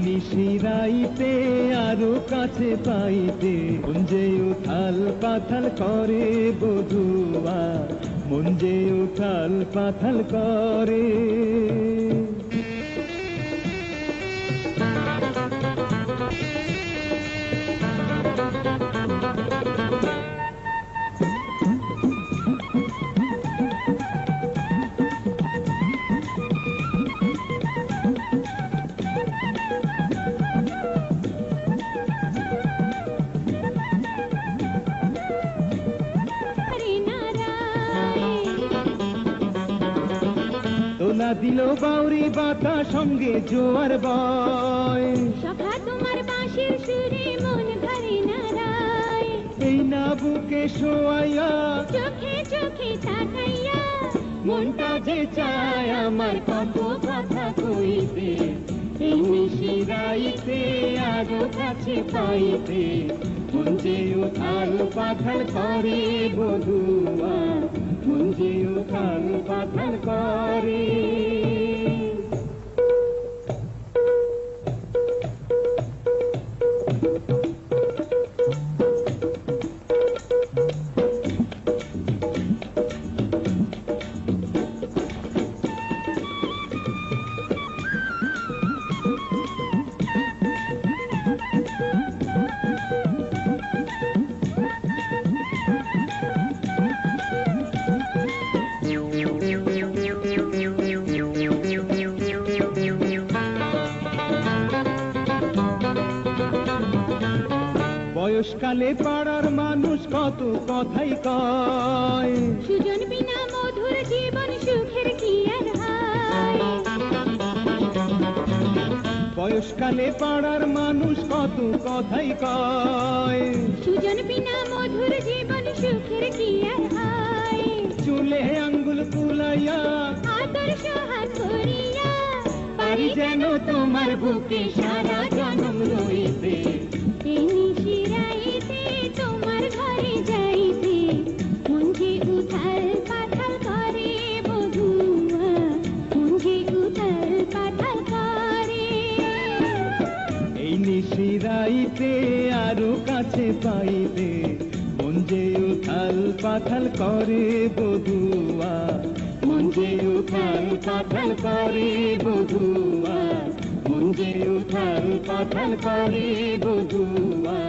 নিশিরাইতে আরো কাছে পাইতে মন যে উথাল পাথাল করে বধুয়া, মন যে উথাল পাথাল করে। দোলা দিল বাউরি বাতা সঙ্গে জোয়ার বয়, সখা তোমার বাঁশির সুরে মন ধরে না রায়। এই না বুকে শোয়াইয়া চোখে চোখে তাকাইয়া মনটা যে চায় আমার কত কথা কইতে। এই নিশিরাইতে আরো কাছে পাইতে মন যে উথাল পাথাল করে বধুয়া, মন যে উথাল পাথাল করে। বয়সকালে পাড়ার মানুষ কত কথাই কয়, সুজন বিনা মধুর জীবন সুখের কি আর হয়। বয়সকালে পাড়ার মানুষ কত কথাই কয়, সুজন বিনা মধুর জীবন সুখের কি আর হয়। চুলে আঙ্গুল কুলাইয়া আদর সোহাগ করিয়া পারি যেন তোমার বুকে সারা জনম রইতে। এই নিশিরাইতে তোমার ঘরে যাইতে মন যে উথাল পাথাল করে বধুয়া, মন যে উথাল পাথাল করে। এই নিশিরাইতে আরো কাছে পাইতে মন যে উথাল পাথাল করে বধুয়া, মন যে উথাল পাথাল করে বধুয়া, মন যে উথাল পাথাল করে বধুয়া।